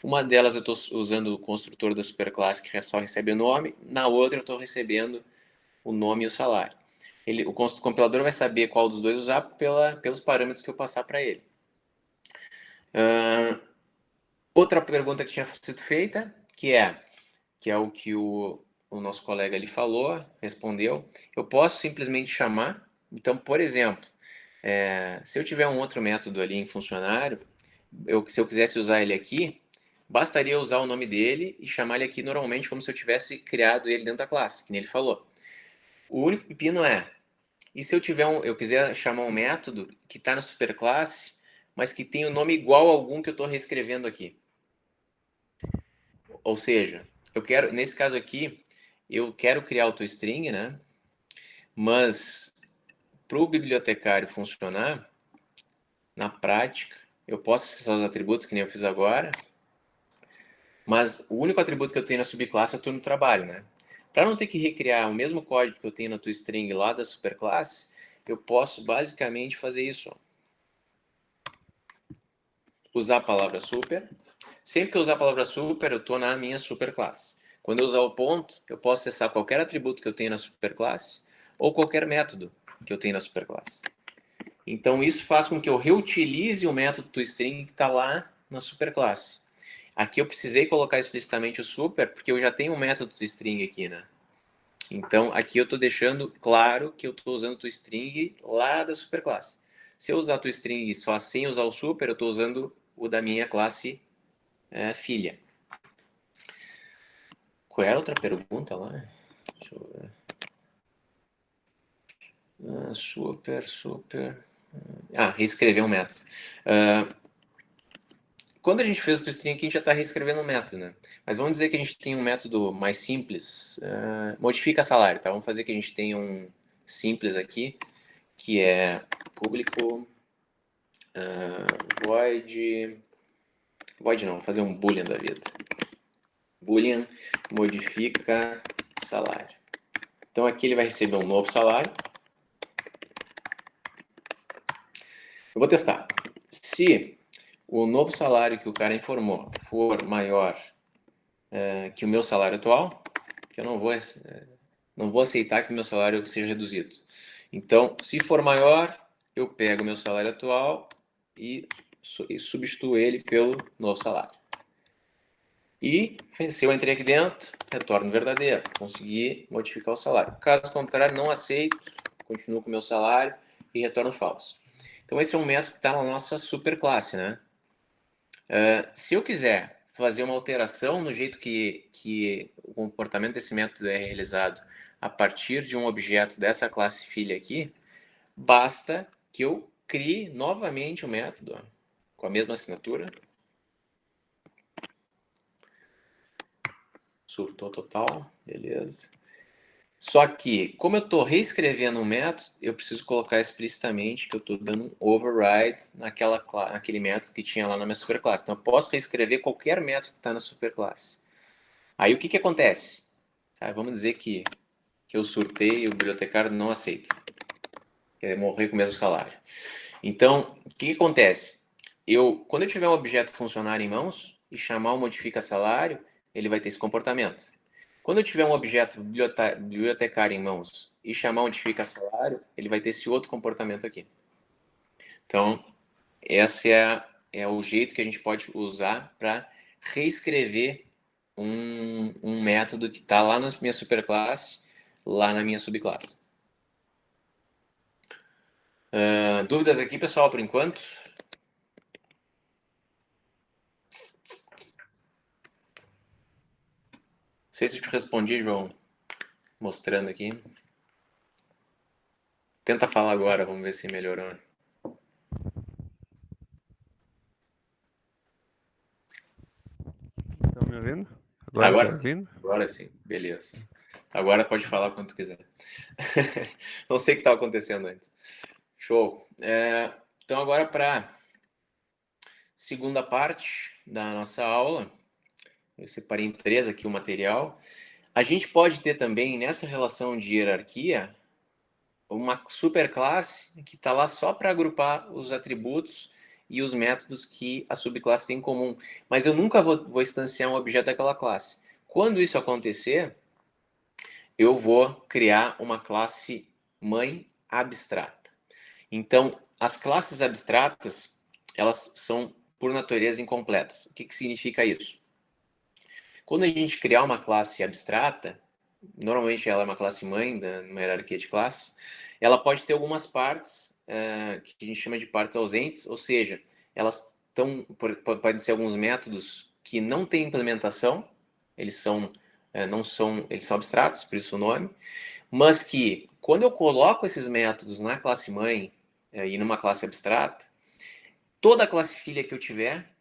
Uma delas eu estou usando o construtor da superclasse que só recebe o nome. Na outra eu estou recebendo o nome e o salário. o compilador vai saber qual dos dois usar pelos parâmetros que eu passar para ele. Outra pergunta que tinha sido feita, que é o que o nosso colega ali falou, respondeu. Eu posso simplesmente chamar. Então, por exemplo, se eu tiver um outro método ali em funcionário, se eu quisesse usar ele aqui, bastaria usar o nome dele e chamar ele aqui normalmente como se eu tivesse criado ele dentro da classe, que nem ele falou. O único pepino e se eu quiser chamar um método que está na superclasse, mas que tem o nome igual a algum que eu estou reescrevendo aqui? Ou seja, nesse caso aqui, eu quero criar o toString, né? Mas para o bibliotecário funcionar, na prática, eu posso acessar os atributos, que nem eu fiz agora, mas o único atributo que eu tenho na subclasse é o turno do trabalho, né? Para não ter que recriar o mesmo código que eu tenho na toString lá da superclasse, eu posso basicamente fazer isso. Usar a palavra super. Sempre que eu usar a palavra super, eu estou na minha superclasse. Quando eu usar o ponto, eu posso acessar qualquer atributo que eu tenho na superclasse ou qualquer método que eu tenho na superclasse. Então, isso faz com que eu reutilize o método toString que está lá na superclasse. Aqui eu precisei colocar explicitamente o super, porque eu já tenho um método toString aqui, né? Então, aqui eu estou deixando claro que eu estou usando o toString lá da superclasse. Se eu usar o toString só sem usar o super, eu estou usando o da minha classe filha. Qual era a outra pergunta lá? Deixa eu ver. Super. Reescrever um método. Quando a gente fez o toString aqui, a gente já está reescrevendo um método, né? Mas vamos dizer que a gente tem um método mais simples. Modifica salário, tá? Vamos fazer que a gente tenha um simples aqui, que é público void não, vou fazer um boolean da vida. Boolean modifica salário. Então aqui ele vai receber um novo salário. Eu vou testar. Se o novo salário que o cara informou for maior que o meu salário atual, que eu não vou aceitar que o meu salário seja reduzido. Então, se for maior, eu pego o meu salário atual e substituo ele pelo novo salário. E se eu entrei aqui dentro, retorno verdadeiro. Consegui modificar o salário. Caso contrário, não aceito, continuo com o meu salário e retorno falso. Então, esse é um método que está na nossa superclasse, né? Se eu quiser fazer uma alteração no jeito que o comportamento desse método é realizado a partir de um objeto dessa classe filha aqui, basta que eu crie novamente o método com a mesma assinatura. Surtou total, beleza. Só que, como eu estou reescrevendo um método, eu preciso colocar explicitamente que eu estou dando um override naquele método que tinha lá na minha superclasse. Então, eu posso reescrever qualquer método que está na superclasse. Aí, o que acontece? Vamos dizer que eu surtei e o bibliotecário não aceita. Quer morrer com o mesmo salário. Então, o que acontece? Quando eu tiver um objeto funcionário em mãos e chamar o modifica salário, ele vai ter esse comportamento. Quando eu tiver um objeto bibliotecário em mãos e chamar modifica salário, ele vai ter esse outro comportamento aqui. Então, esse é o jeito que a gente pode usar para reescrever um método que está lá na minha superclasse, lá na minha subclasse. Dúvidas aqui, pessoal, por enquanto? Não sei se eu te respondi, João, mostrando aqui. Tenta falar agora, vamos ver se melhorou. Estão me ouvindo? Agora tá sim. ouvindo? Agora sim, beleza. Agora pode falar quando quiser. Não sei o que estava acontecendo antes. Show. Então agora para segunda parte da nossa aula, eu separei em 3 aqui o material. A gente pode ter também nessa relação de hierarquia uma superclasse que está lá só para agrupar os atributos e os métodos que a subclasse tem em comum. Mas eu nunca vou instanciar um objeto daquela classe. Quando isso acontecer, eu vou criar uma classe mãe abstrata. Então, as classes abstratas, elas são, por natureza, incompletas. O que significa isso? Quando a gente criar uma classe abstrata, normalmente ela é uma classe mãe, numa hierarquia de classes, ela pode ter algumas partes que a gente chama de partes ausentes, ou seja, elas podem ser alguns métodos que não têm implementação, eles são abstratos, por isso o nome, mas que quando eu coloco esses métodos na classe mãe e numa classe abstrata, toda a classe filha que eu tiver,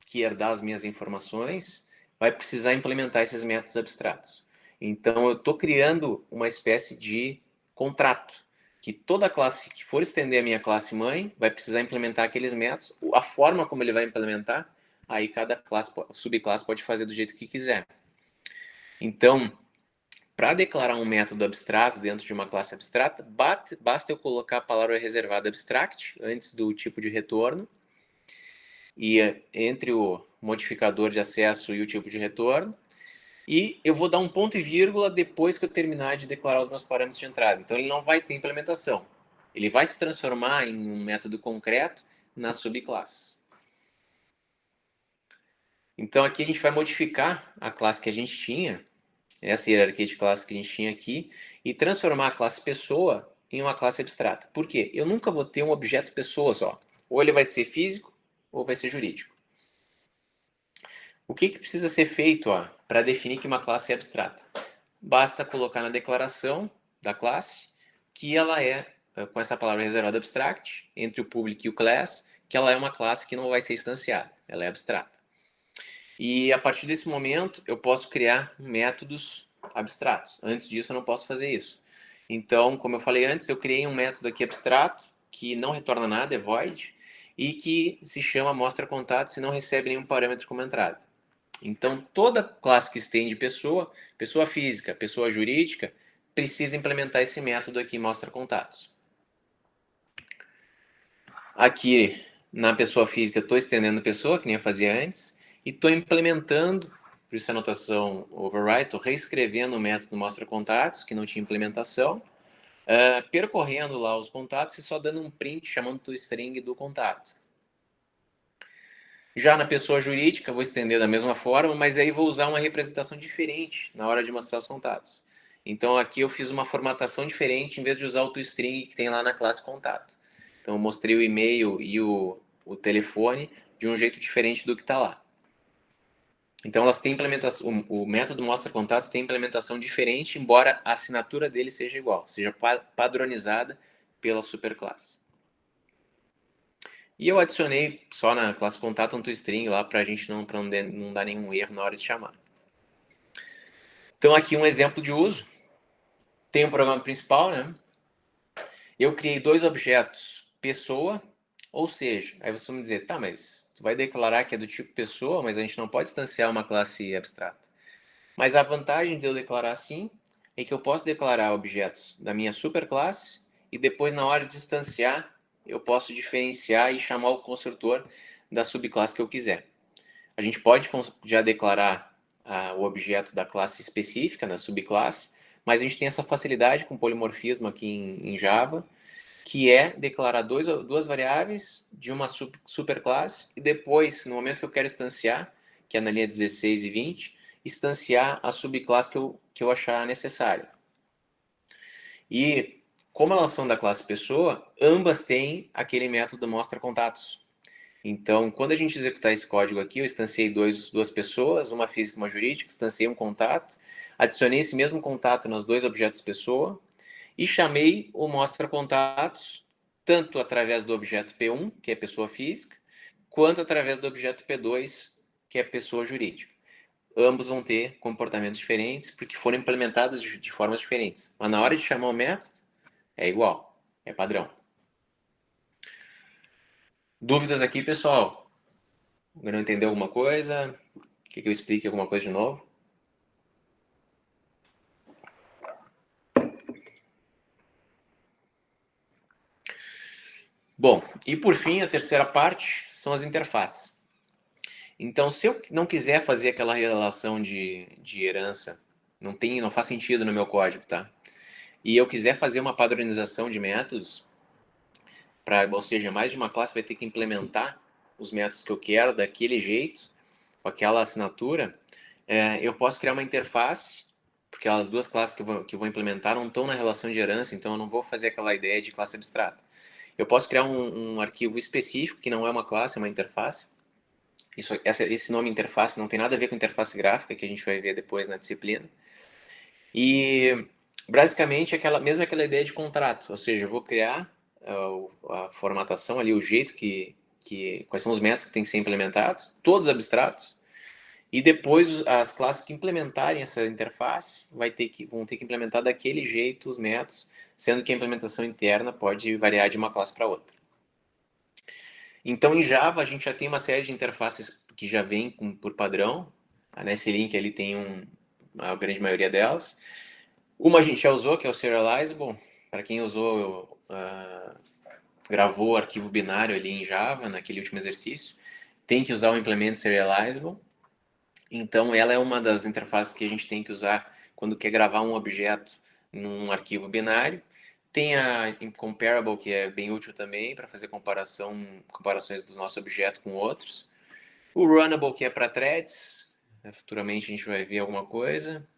que herdar as minhas informações, vai precisar implementar esses métodos abstratos. Então, eu estou criando uma espécie de contrato, que toda classe que for estender a minha classe mãe vai precisar implementar aqueles métodos, a forma como ele vai implementar, aí cada subclasse pode fazer do jeito que quiser. Então, para declarar um método abstrato dentro de uma classe abstrata, basta eu colocar a palavra reservada abstract antes do tipo de retorno, e entre o modificador de acesso e o tipo de retorno, e eu vou dar um ponto e vírgula depois que eu terminar de declarar os meus parâmetros de entrada. Então, ele não vai ter implementação. Ele vai se transformar em um método concreto nas subclasses. Então, aqui a gente vai modificar a classe que a gente tinha, essa hierarquia de classes que a gente tinha aqui, e transformar a classe pessoa em uma classe abstrata. Por quê? Eu nunca vou ter um objeto pessoa só. Ou ele vai ser físico, ou vai ser jurídico. O que precisa ser feito para definir que uma classe é abstrata? Basta colocar na declaração da classe que ela é, com essa palavra reservada abstract, entre o public e o class, que ela é uma classe que não vai ser instanciada, ela é abstrata. E a partir desse momento, eu posso criar métodos abstratos. Antes disso, eu não posso fazer isso. Então, como eu falei antes, eu criei um método aqui abstrato, que não retorna nada, é void, e que se chama mostra contatos e não recebe nenhum parâmetro como entrada. Então, toda classe que estende pessoa, pessoa física, pessoa jurídica, precisa implementar esse método aqui, mostra contatos. Aqui, na pessoa física, estou estendendo pessoa, que nem eu fazia antes, e estou implementando, por isso a notação override, estou reescrevendo o método mostra contatos, que não tinha implementação, percorrendo lá os contatos e só dando um print chamando o toString do contato. Já na pessoa jurídica, vou estender da mesma forma, mas aí vou usar uma representação diferente na hora de mostrar os contatos. Então, aqui eu fiz uma formatação diferente, em vez de usar o toString que tem lá na classe contato. Então, eu mostrei o e-mail e o telefone de um jeito diferente do que está lá. Então, elas têm implementação, o método mostra contatos tem implementação diferente, embora a assinatura dele seja igual, seja padronizada pela superclasse. E eu adicionei só na classe contato um toString lá para a gente não dar nenhum erro na hora de chamar. Então aqui um exemplo de uso. Tem um programa principal, né? Eu criei dois objetos, pessoa, ou seja, aí você vai me dizer, tá, mas tu vai declarar que é do tipo pessoa, mas a gente não pode instanciar uma classe abstrata. Mas a vantagem de eu declarar assim é que eu posso declarar objetos da minha superclasse e depois na hora de instanciar eu posso diferenciar e chamar o construtor da subclasse que eu quiser. A gente pode já declarar o objeto da classe específica, na subclasse, mas a gente tem essa facilidade com polimorfismo aqui em Java, que é declarar duas variáveis de uma superclasse e depois, no momento que eu quero instanciar, que é na linha 16 e 20, instanciar a subclasse que eu achar necessário. E como elas são da classe pessoa, ambas têm aquele método mostra contatos. Então, quando a gente executar esse código aqui, eu instanciei duas pessoas, uma física e uma jurídica, instanciei um contato, adicionei esse mesmo contato nos dois objetos pessoa e chamei o mostra contatos tanto através do objeto P1, que é pessoa física, quanto através do objeto P2, que é pessoa jurídica. Ambos vão ter comportamentos diferentes porque foram implementados de formas diferentes. Mas na hora de chamar o método, é igual, é padrão. Dúvidas aqui, pessoal? Não entendeu alguma coisa? Quer que eu explique alguma coisa de novo? Bom, e por fim, a terceira parte são as interfaces. Então, se eu não quiser fazer aquela relação de herança, não faz sentido no meu código, tá? e eu quiser fazer uma padronização de métodos, ou seja, mais de uma classe vai ter que implementar os métodos que eu quero daquele jeito, com aquela assinatura, eu posso criar uma interface, porque as duas classes que eu vou implementar não estão na relação de herança, então eu não vou fazer aquela ideia de classe abstrata. Eu posso criar um arquivo específico, que não é uma classe, é uma interface. Esse nome interface não tem nada a ver com interface gráfica, que a gente vai ver depois na disciplina. E, basicamente, mesmo aquela ideia de contrato, ou seja, eu vou criar a formatação ali, o jeito quais são os métodos que têm que ser implementados, todos abstratos, e depois as classes que implementarem essa interface vão ter que implementar daquele jeito os métodos, sendo que a implementação interna pode variar de uma classe para outra. Então, em Java, a gente já tem uma série de interfaces que já vem por padrão. Nesse link ali tem a grande maioria delas. Uma a gente já usou, que é o Serializable. Para quem usou, gravou o arquivo binário ali em Java, naquele último exercício, tem que usar o Implement Serializable. Então, ela é uma das interfaces que a gente tem que usar quando quer gravar um objeto num arquivo binário. Tem a Incomparable, que é bem útil também para fazer comparações do nosso objeto com outros. O Runnable, que é para threads. Futuramente a gente vai ver alguma coisa.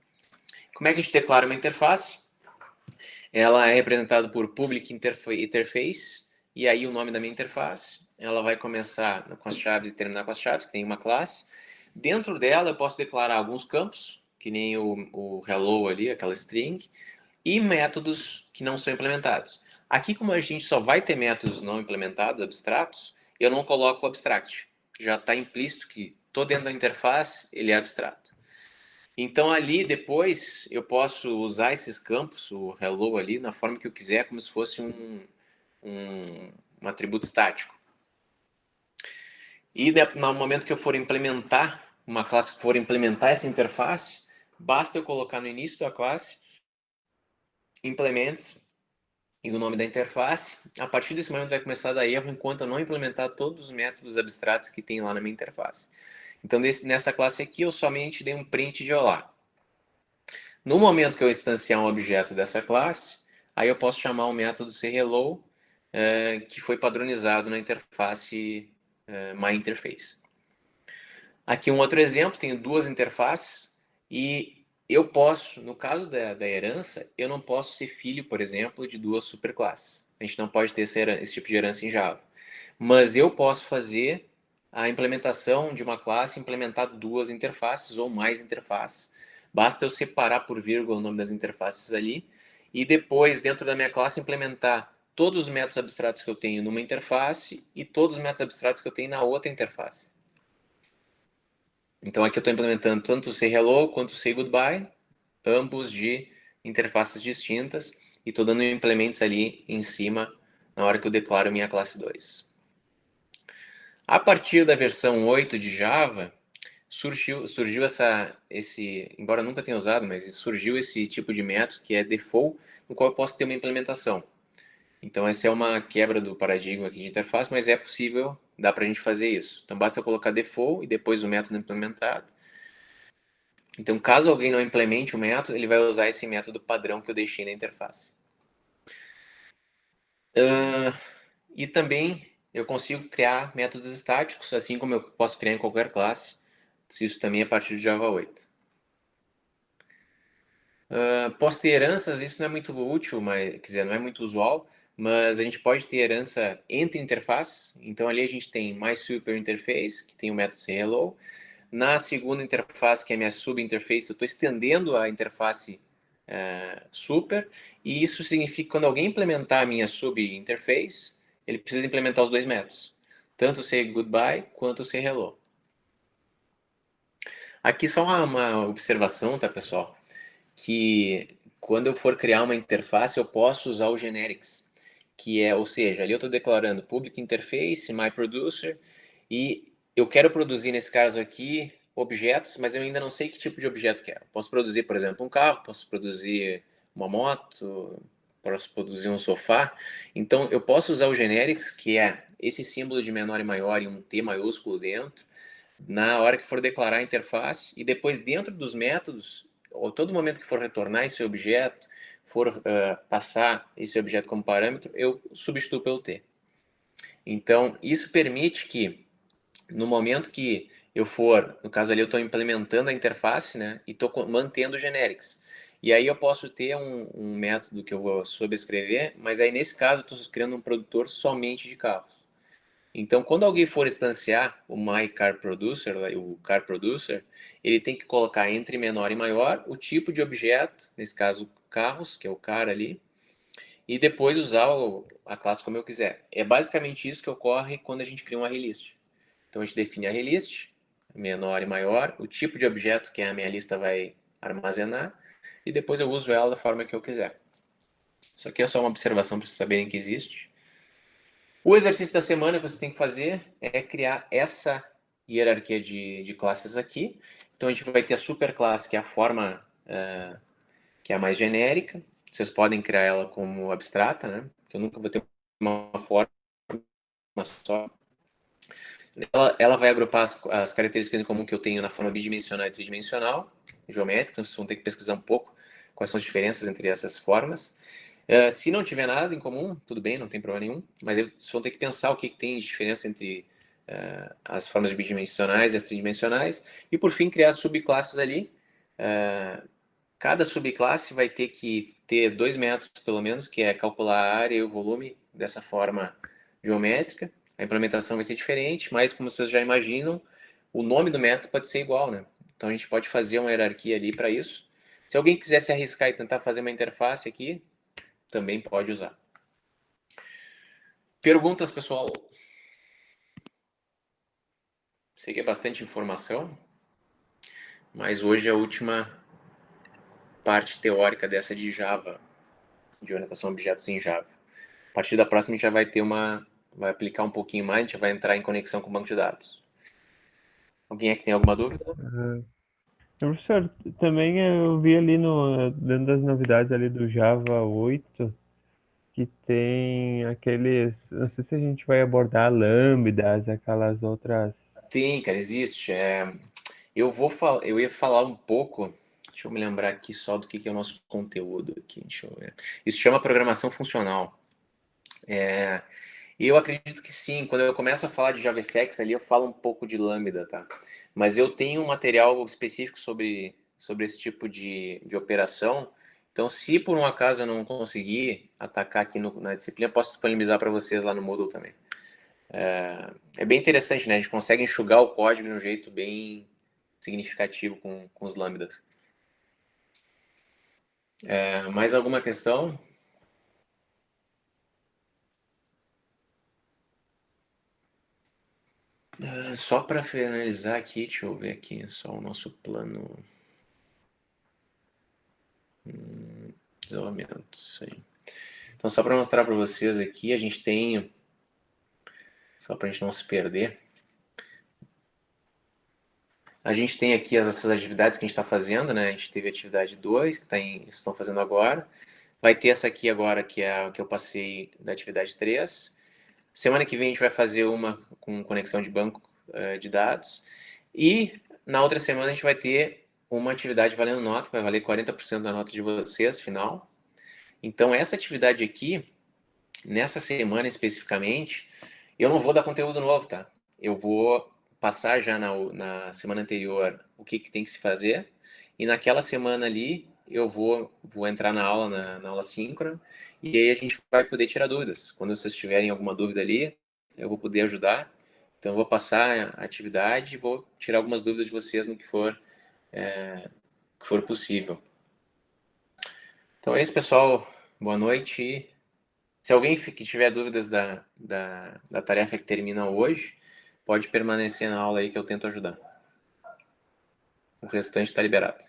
Como é que a gente declara uma interface? Ela é representada por Public Interface, e aí o nome da minha interface. Ela vai começar com as chaves e terminar com as chaves, que tem uma classe. Dentro dela eu posso declarar alguns campos, que nem o hello ali, aquela string, e métodos que não são implementados. Aqui, como a gente só vai ter métodos não implementados, abstratos, eu não coloco o abstract. Já está implícito que estou dentro da interface, ele é abstrato. Então, ali, depois, eu posso usar esses campos, o hello ali, na forma que eu quiser, como se fosse um atributo estático. E no momento que eu for implementar, uma classe que for implementar essa interface, basta eu colocar no início da classe implements e o nome da interface. A partir desse momento vai começar a dar erro enquanto eu não implementar todos os métodos abstratos que tem lá na minha interface. Então, nessa classe aqui, eu somente dei um print de olá. No momento que eu instanciar um objeto dessa classe, aí eu posso chamar o método serHello, que foi padronizado na interface myInterface. Aqui um outro exemplo, tenho duas interfaces e eu posso, no caso da herança, eu não posso ser filho, por exemplo, de duas superclasses. A gente não pode ter esse tipo de herança em Java. Mas eu posso fazer a implementação de uma classe, implementar duas interfaces ou mais interfaces. Basta eu separar por vírgula o nome das interfaces ali e depois, dentro da minha classe, implementar todos os métodos abstratos que eu tenho numa interface e todos os métodos abstratos que eu tenho na outra interface. Então, aqui eu estou implementando tanto o serHello quanto o sayGoodbye, ambos de interfaces distintas, e estou dando implementos ali em cima na hora que eu declaro minha classe 2. A partir da versão 8 de Java, surgiu embora eu nunca tenha usado, mas surgiu esse tipo de método que é default, no qual eu posso ter uma implementação. Então, essa é uma quebra do paradigma aqui de interface, mas é possível, dá para a gente fazer isso. Então, basta eu colocar default e depois o método implementado. Então, caso alguém não implemente o método, ele vai usar esse método padrão que eu deixei na interface. E também eu consigo criar métodos estáticos, assim como eu posso criar em qualquer classe. Isso também é a partir de Java 8. Posso ter heranças, isso não é muito útil, mas, quer dizer, não é muito usual, mas a gente pode ter herança entre interfaces. Então, ali a gente tem mySuperInterface, que tem o método serHello. Na segunda interface, que é a minha subinterface, eu estou estendendo a interface super, e isso significa que quando alguém implementar a minha subinterface, ele precisa implementar os dois métodos, tanto o sayGoodbye quanto o serHello. Aqui só uma observação, tá, pessoal? Que quando eu for criar uma interface, eu posso usar o generics, ou seja, ali eu estou declarando public interface, myProducer, e eu quero produzir, nesse caso aqui, objetos, mas eu ainda não sei que tipo de objeto quero. Posso produzir, por exemplo, um carro, posso produzir uma moto, posso produzir um sofá. Então, eu posso usar o generics, que é esse símbolo de menor e maior e um T maiúsculo dentro, na hora que for declarar a interface, e depois dentro dos métodos, ou todo momento que for retornar esse objeto, for passar esse objeto como parâmetro, eu substituo pelo T. Então, isso permite que, no momento que eu for, no caso ali eu estou implementando a interface, né, e estou mantendo o generics. E aí eu posso ter um método que eu vou sobrescrever, mas aí nesse caso eu estou criando um produtor somente de carros. Então, quando alguém for instanciar o myCarProducer, o CarProducer, ele tem que colocar entre menor e maior o tipo de objeto, nesse caso carros, que é o car ali, e depois usar a classe como eu quiser. É basicamente isso que ocorre quando a gente cria uma relist. Então a gente define a relist, menor e maior, o tipo de objeto que a minha lista vai armazenar, e depois eu uso ela da forma que eu quiser. Isso aqui é só uma observação para vocês saberem que existe. O exercício da semana que você tem que fazer é criar essa hierarquia de classes aqui. Então a gente vai ter a superclasse, que é a forma que é a mais genérica. Vocês podem criar ela como abstrata, né? Que eu nunca vou ter uma forma só. Ela vai agrupar as características em comum que eu tenho na forma bidimensional e tridimensional, geométrica. Vocês vão ter que pesquisar um pouco quais são as diferenças entre essas formas. Se não tiver nada em comum, tudo bem, não tem problema nenhum, mas vocês vão ter que pensar o que tem de diferença entre as formas bidimensionais e as tridimensionais, e por fim criar subclasses ali. Cada subclasse vai ter que ter 2 métodos, pelo menos, que é calcular a área e o volume dessa forma geométrica. A implementação vai ser diferente, mas como vocês já imaginam, o nome do método pode ser igual, né? Então a gente pode fazer uma hierarquia ali para isso. Se alguém quiser se arriscar e tentar fazer uma interface aqui, também pode usar. Perguntas, pessoal? Sei que é bastante informação, mas hoje é a última parte teórica dessa de Java, de orientação a objetos em Java. A partir da próxima a gente já vai ter vai aplicar um pouquinho mais, a gente vai entrar em conexão com o banco de dados. Alguém é que tem alguma dúvida? Professor, também eu vi ali dentro das novidades ali do Java 8 que tem aqueles, não sei se a gente vai abordar lambdas, aquelas outras. Tem, cara, existe. Eu ia falar um pouco, deixa eu me lembrar aqui só do que é o nosso conteúdo aqui, deixa eu ver. Isso chama programação funcional. E eu acredito que sim, quando eu começo a falar de JavaFX ali, eu falo um pouco de Lambda, tá? Mas eu tenho um material específico sobre esse tipo de operação. Então, se por um acaso eu não conseguir atacar aqui na disciplina, eu posso disponibilizar para vocês lá no Moodle também. É bem interessante, né? A gente consegue enxugar o código de um jeito bem significativo com os lambdas. Mais alguma questão? Só para finalizar aqui, deixa eu ver aqui só o nosso plano. Desenvolvimento, isso aí. Então, só para mostrar para vocês aqui, a gente tem, só para a gente não se perder, a gente tem aqui essas atividades que a gente está fazendo, né? A gente teve a atividade 2, que estão fazendo agora. Vai ter essa aqui agora, que é a que eu passei da atividade 3. Semana que vem a gente vai fazer uma com conexão de banco de dados. E na outra semana a gente vai ter uma atividade valendo nota, que vai valer 40% da nota de vocês, final. Então, essa atividade aqui, nessa semana especificamente, eu não vou dar conteúdo novo, tá? Eu vou passar já na semana anterior o que tem que se fazer, e naquela semana ali eu vou entrar na aula, na aula síncrona, e aí a gente vai poder tirar dúvidas. Quando vocês tiverem alguma dúvida ali, eu vou poder ajudar. Então eu vou passar a atividade e vou tirar algumas dúvidas de vocês no que for possível. Então é isso, pessoal. Boa noite. Se alguém que tiver dúvidas da tarefa que termina hoje, pode permanecer na aula aí que eu tento ajudar. O restante está liberado.